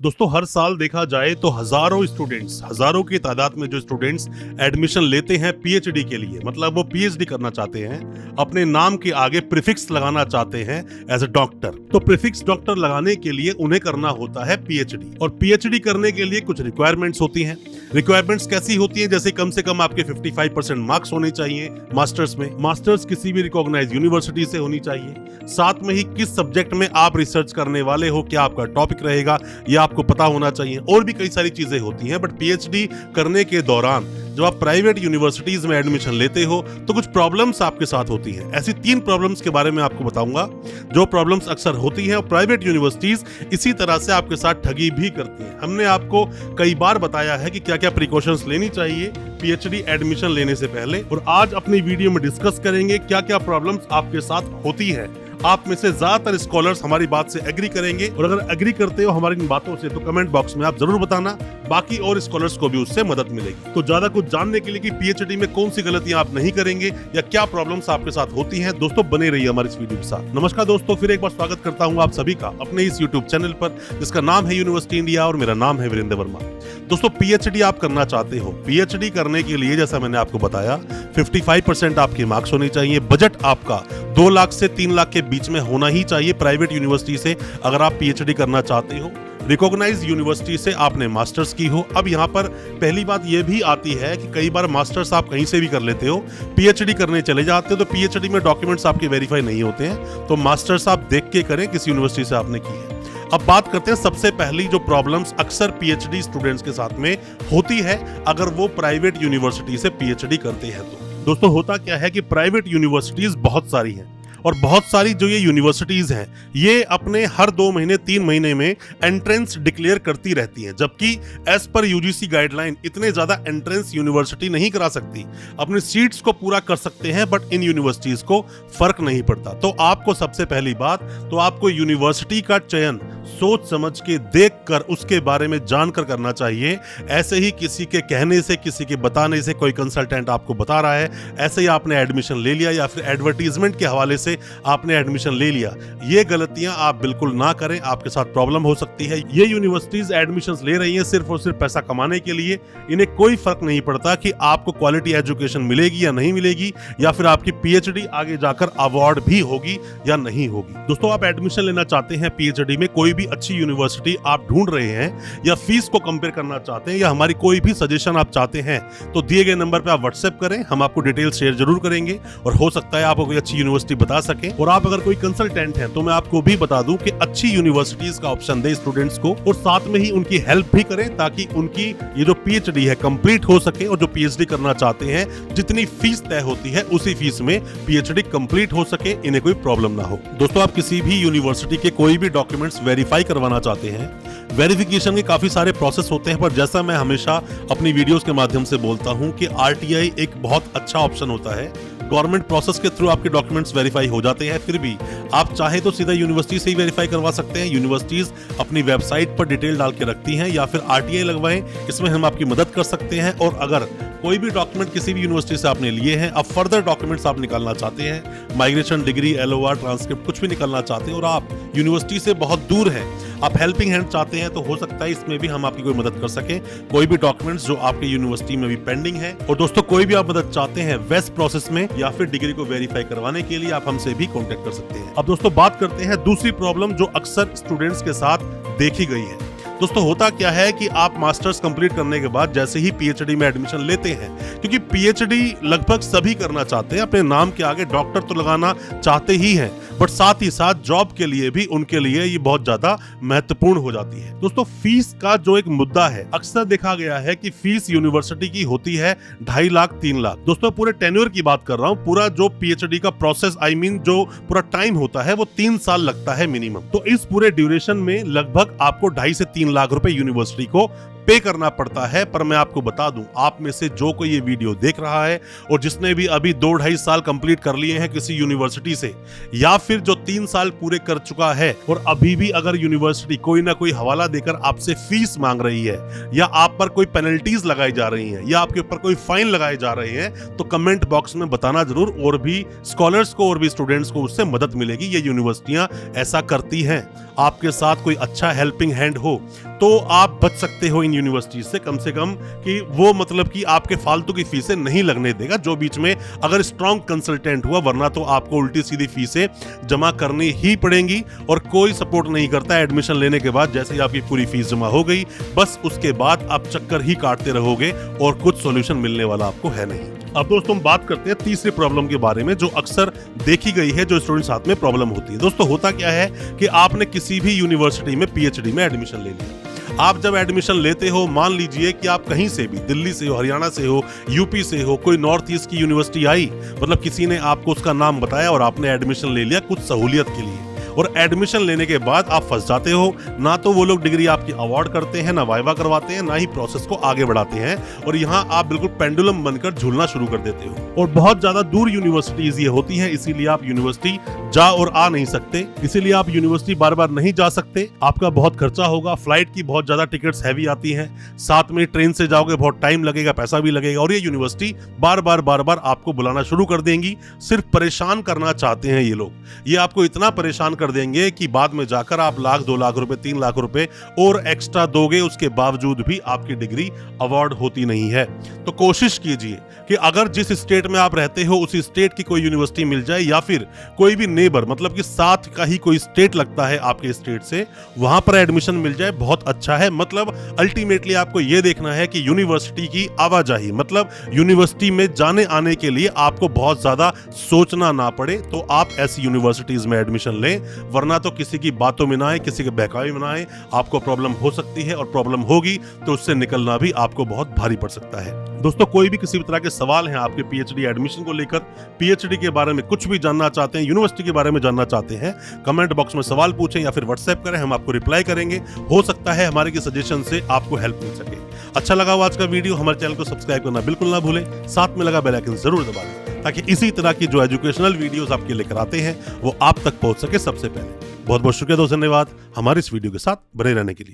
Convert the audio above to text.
दोस्तों हर साल देखा जाए तो हजारों की तादाद में जो स्टूडेंट्स एडमिशन लेते हैं पीएचडी के लिए, मतलब वो पीएचडी करना चाहते हैं, अपने नाम के आगे प्रीफिक्स लगाना चाहते हैं एज अ डॉक्टर। तो प्रीफिक्स डॉक्टर लगाने के लिए उन्हें करना होता है पीएचडी, और पीएचडी करने के लिए कुछ रिक्वायरमेंट्स होती हैं। रिक्वायरमेंट्स कैसी होती हैं? जैसे कम से कम आपके 55% मार्क्स होने चाहिए मास्टर्स में, मास्टर्स किसी भी रिकॉग्नाइज्ड यूनिवर्सिटी से होनी चाहिए, साथ में ही किस सब्जेक्ट में आप रिसर्च करने वाले हो, क्या आपका टॉपिक रहेगा, यह आपको पता होना चाहिए। और भी कई सारी चीजें होती हैं। बट पीएचडी करने के दौरान जब आप प्राइवेट यूनिवर्सिटीज में एडमिशन लेते हो तो कुछ प्रॉब्लम्स आपके साथ होती हैं। ऐसी 3 प्रॉब्लम्स के बारे में आपको बताऊंगा जो प्रॉब्लम्स अक्सर होती हैं, और प्राइवेट यूनिवर्सिटीज इसी तरह से आपके साथ ठगी भी करती हैं। हमने आपको कई बार बताया है कि क्या क्या प्रिकॉशंस लेनी चाहिए पीएचडी एडमिशन लेने से पहले, और आज अपनी वीडियो में डिस्कस करेंगे क्या क्या प्रॉब्लम्स आपके साथ होती है। आप में से ज्यादातर स्कॉलर्स हमारी बात से एग्री करेंगे, और अगर एग्री करते हो हमारी इन बातों से तो कमेंट बॉक्स में आप जरूर बताना, बाकी और स्कॉलर्स को भी उससे मदद मिलेगी। तो ज्यादा कुछ जानने के लिए कि पीएचडी में कौन सी गलतियां आप नहीं करेंगे या क्या प्रॉब्लम्स आपके साथ होती हैं, दोस्तों बने रहिए हमारे इस वीडियो के साथ। नमस्कार दोस्तों, फिर एक बार स्वागत करता हूं आप सभी का अपने इस यूट्यूब चैनल पर जिसका नाम है यूनिवर्सिटी इंडिया, और मेरा नाम है वीरेंद्र वर्मा। दोस्तों पीएचडी आप करना चाहते हो, पीएचडी करने के लिए जैसा मैंने आपको बताया 55% आपके मार्क्स होने चाहिए, बजट आपका 2 लाख से 3 लाख के बीच में होना ही चाहिए प्राइवेट यूनिवर्सिटी से अगर आप पीएचडी करना चाहते हो। रिकॉग्नाइज्ड यूनिवर्सिटी से आपने मास्टर्स की हो। अब यहाँ पर पहली बात यह भी आती है कि कई बार मास्टर्स आप कहीं से भी कर लेते हो, पीएचडी करने चले जाते हो तो पीएचडी में डॉक्यूमेंट्स आपके वेरीफाई नहीं होते हैं, तो मास्टर्स आप देख के करें किस यूनिवर्सिटी से आपने की है। अब बात करते हैं सबसे पहली जो प्रॉब्लम्स अक्सर पीएचडी स्टूडेंट्स के साथ में होती है अगर वो प्राइवेट यूनिवर्सिटी से पीएचडी करते हैं। तो दोस्तों होता क्या है कि प्राइवेट यूनिवर्सिटीज बहुत सारी हैं, और बहुत सारी जो ये यूनिवर्सिटीज हैं ये अपने हर 2 महीने 3 महीने में एंट्रेंस डिक्लेयर करती रहती हैं, जबकि एज पर यूजीसी गाइडलाइन इतने ज्यादा एंट्रेंस यूनिवर्सिटी नहीं करा सकती। अपनी सीट्स को पूरा कर सकते हैं बट इन यूनिवर्सिटीज को फर्क नहीं पड़ता। तो आपको सबसे पहली बात तो आपको यूनिवर्सिटी का चयन सोच समझ के देख कर उसके बारे में जानकर करना चाहिए। ऐसे ही किसी के कहने से, किसी के बताने से, कोई कंसल्टेंट आपको बता रहा है ऐसे ही आपने एडमिशन ले लिया, या फिर एडवर्टीजमेंट के हवाले से आपने एडमिशन ले लिया, ये गलतियां आप बिल्कुल ना करें, आपके साथ प्रॉब्लम हो सकती है। ये यूनिवर्सिटीज एडमिशंस ले रही हैं सिर्फ और सिर्फ पैसा कमाने के लिए, इन्हें कोई फर्क नहीं पड़ता कि आपको क्वालिटी एजुकेशन मिलेगी या नहीं मिलेगी, या फिर आपकी पीएचडी आगे जाकर अवार्ड भी होगी या नहीं होगी। दोस्तों आप एडमिशन लेना चाहते हैं पीएचडी में, कोई भी अच्छी यूनिवर्सिटी आप ढूंढ रहे हैं, या फीस को कंपेयर करना चाहते हैं, या हमारी कोई भी सजेशन आप चाहते हैं, तो दिए गए नंबर पे आप व्हाट्सएप करें, हम आपको डिटेल शेयर जरूर करेंगे, और हो सकता है आपको कोई अच्छी यूनिवर्सिटी बता सके। और आप अगर कोई कंसल्टेंट हैं तो मैं आपको भी बता दूं कि अच्छी यूनिवर्सिटीज का ऑप्शन दे स्टूडेंट्स को, और साथ में ही उनकी हेल्प भी करें ताकि उनकी ये जो पीएचडी है कंप्लीट हो सके, और जो पीएचडी करना चाहते हैं जितनी फीस तय होती है उसी फीस में पीएचडी कंप्लीट हो सके, इन्हें कोई प्रॉब्लम ना हो। दोस्तों आप किसी भी यूनिवर्सिटी के कोई भी डॉक्यूमेंट्स वेरीफाई करवाना चाहते हैं, वेरिफिकेशन के काफी सारे प्रोसेस होते हैं, पर जैसा मैं हमेशा अपनी वीडियोस के माध्यम से बोलता हूं कि आरटीआई एक बहुत अच्छा ऑप्शन होता है। गवर्नमेंट प्रोसेस के थ्रू आपके डॉक्यूमेंट्स वेरीफाई हो जाते हैं, फिर भी आप चाहे तो सीधा यूनिवर्सिटी से ही वेरीफाई करवा सकते हैं। यूनिवर्सिटीज अपनी वेबसाइट पर डिटेल डाल के रखती हैं, या फिर आरटीआई लगवाएं, इसमें हम आपकी मदद कर सकते हैं। और अगर कोई भी डॉक्यूमेंट किसी भी यूनिवर्सिटी से आपने लिए हैं, अब फर्दर डॉक्यूमेंट्स आप निकालना चाहते हैं, माइग्रेशन डिग्री, एलओआर, ट्रांसक्रिप्ट कुछ भी निकालना चाहते हैं, और आप यूनिवर्सिटी से बहुत दूर हैं, आप हेल्पिंग हैंड चाहते हैं, तो हो सकता है इसमें भी हम आपकी कोई मदद कर सकें। कोई भी डॉक्यूमेंट्स जो आपके यूनिवर्सिटी में भी पेंडिंग है, और दोस्तों कोई भी आप मदद चाहते हैं वेस्ट प्रोसेस में या फिर डिग्री को वेरीफाई करवाने के लिए, आप हमसे भी कांटेक्ट कर सकते हैं। अब दोस्तों बात करते हैं दूसरी प्रॉब्लम जो अक्सर स्टूडेंट्स के साथ देखी गई है। दोस्तों होता क्या है कि आप मास्टर्स कंप्लीट करने के बाद जैसे ही पीएचडी में एडमिशन लेते हैं, क्योंकि पीएचडी लगभग सभी करना चाहते हैं, अपने नाम के आगे डॉक्टर तो लगाना चाहते ही हैं, बट साथ ही साथ जॉब के लिए भी उनके लिए ये बहुत ज्यादा महत्वपूर्ण हो जाती है। दोस्तों फीस का जो एक मुद्दा है, अक्सर देखा गया है कि फीस यूनिवर्सिटी की होती है 2.5 लाख 3 लाख। दोस्तों पूरे टेन्योर की बात कर रहा हूँ, पूरा जो पीएचडी का प्रोसेस जो पूरा टाइम होता है वो 3 साल लगता है मिनिमम। तो इस पूरे ड्यूरेशन में लगभग आपको 2.5 से 3 लाख रुपए यूनिवर्सिटी को पे करना पड़ता है। पर मैं आपको बता दूं, आप में से जो कोई ये वीडियो देख रहा है और जिसने भी अभी 2-2.5 साल कंप्लीट कर लिए हैं किसी यूनिवर्सिटी से, या फिर जो 3 साल पूरे कर चुका है और अभी भी अगर यूनिवर्सिटी कोई ना कोई हवाला देकर आपसे फीस मांग रही है, या आप पर कोई पेनल्टीज लगाई जा रही हैं, या आपके ऊपर कोई फाइन लगाए जा रहे हैं, तो कमेंट बॉक्स में बताना जरूर, और भी स्कॉलर्स को और भी स्टूडेंट्स को उससे मदद मिलेगी। ये यूनिवर्सिटियां ऐसा करती हैं। आपके साथ कोई अच्छा हेल्पिंग हैंड हो तो आप बच सकते हो इन यूनिवर्सिटी से कम कि वो मतलब कि आपके फालतू की फीसें नहीं लगने देगा जो बीच में अगर स्ट्रॉन्ग कंसल्टेंट हुआ, वरना तो आपको उल्टी सीधी फीसें जमा करनी ही पड़ेंगी। और कोई सपोर्ट नहीं करता एडमिशन लेने के बाद, जैसे ही आपकी पूरी फीस जमा हो गई बस उसके बाद आप चक्कर ही काटते रहोगे और कुछ सॉल्यूशन मिलने वाला आपको है नहीं। अब दोस्तों हम बात करते हैं तीसरी प्रॉब्लम के बारे में जो अक्सर देखी गई है, जो स्टूडेंट साथ में प्रॉब्लम होती है। दोस्तों होता क्या है कि आपने किसी भी यूनिवर्सिटी में पीएचडी में एडमिशन ले लिया। आप जब एडमिशन लेते हो, मान लीजिए कि आप कहीं से भी, दिल्ली से हो, हरियाणा से हो, यूपी से हो, कोई नॉर्थ ईस्ट की यूनिवर्सिटी आई, मतलब किसी ने आपको उसका नाम बताया और आपने एडमिशन ले लिया कुछ सहूलियत के लिए, और एडमिशन लेने के बाद आप फंस जाते हो। ना तो वो लोग डिग्री आपकी अवार्ड करते हैं, ना वाइवा करवाते हैं, ना ही प्रोसेस को आगे बढ़ाते हैं, और यहाँ आप बिल्कुल पेंडुलम बनकर झूलना शुरू कर देते हो। और बहुत ज्यादा दूर यूनिवर्सिटीज ये होती है, इसीलिए आप यूनिवर्सिटी जा और आ नहीं सकते, इसीलिए आप यूनिवर्सिटी बार बार नहीं जा सकते। आपका बहुत खर्चा होगा, फ्लाइट की बहुत ज्यादा टिकट्स हैवी आती हैं, साथ में ट्रेन से जाओगे बहुत टाइम लगेगा, पैसा भी लगेगा, और ये यूनिवर्सिटी बार बार आपको बुलाना शुरू कर देंगी। सिर्फ परेशान करना चाहते हैं ये लोग, ये आपको इतना परेशान कर देंगे कि बाद में जाकर आप लाख, 2 लाख रुपए, 3 लाख रुपए और एक्स्ट्रा दोगे, उसके बावजूद भी आपकी डिग्री अवार्ड होती नहीं है। तो कोशिश कीजिए कि अगर जिस स्टेट में आप रहते हो उसी स्टेट की कोई यूनिवर्सिटी मिल जाए, या फिर कोई भी नेबर, मतलब कि साथ का ही कोई स्टेट लगता है आपके स्टेट से, वहां पर एडमिशन मिल जाए, बहुत अच्छा है। मतलब अल्टीमेटली आपको यह देखना है कि यूनिवर्सिटी की आवाजाही, मतलब यूनिवर्सिटी में जाने आने के लिए आपको बहुत ज्यादा सोचना ना पड़े, तो आप ऐसी यूनिवर्सिटीज में एडमिशन लें, वरना तो किसी की बातों में ना आए, किसी के बहकावे में ना आए, आपको प्रॉब्लम हो सकती है, और प्रॉब्लम होगी तो उससे निकलना भी आपको बहुत भारी पड़ सकता है। दोस्तों कोई भी किसी भी तरह के सवाल हैं आपके पीएचडी एडमिशन को लेकर, पीएचडी के बारे में कुछ भी जानना चाहते हैं, यूनिवर्सिटी के बारे में जानना चाहते हैं, कमेंट बॉक्स में सवाल पूछें या फिर व्हाट्सएप करें, हम आपको रिप्लाई करेंगे। हो सकता है हमारे की सजेशन से आपको हेल्प मिल सके। अच्छा लगा हो आज का वीडियो, हमारे चैनल को सब्सक्राइब करना बिल्कुल ना भूलें, साथ में लगा बेल आइकन जरूर दबा दें ताकि इसी तरह की जो एजुकेशनल वीडियोस आपके लेकर आते हैं वो आप तक पहुंच सके सबसे पहले। बहुत बहुत शुक्रिया दोस्तों, धन्यवाद हमारे इस वीडियो के साथ बने रहने के लिए।